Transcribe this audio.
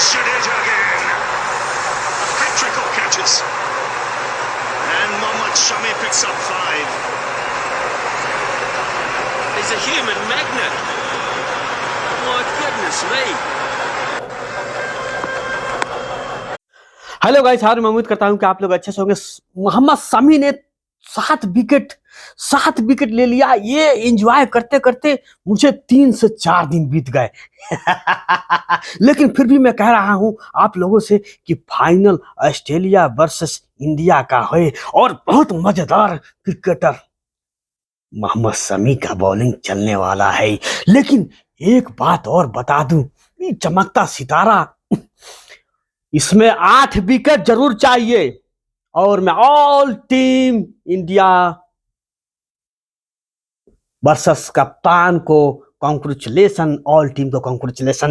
Jadeja again. A hat-trick of catches. And Mohammad Shami picks up 5. He's a human magnet. My goodness me. Hello guys, मैं उम्मीद करता हूं कि आप लोग अच्छे से होंगे। मोहम्मद शमी ने 7 विकेट ले लिया। ये एंजॉय करते करते मुझे 3 से 4 दिन बीत गए। लेकिन फिर भी मैं कह रहा हूं आप लोगों से कि फाइनल ऑस्ट्रेलिया वर्सेस इंडिया का है और बहुत मजेदार क्रिकेटर मोहम्मद शमी का बॉलिंग चलने वाला है। लेकिन एक बात और बता दूं, ये चमकता सितारा, इसमें 8 विकेट जरूर चाहिए। और मैं ऑल टीम इंडिया वर्सेस कप्तान को कॉन्ग्रेचुलेशन, ऑल टीम को कॉन्ग्रेचुलेशन।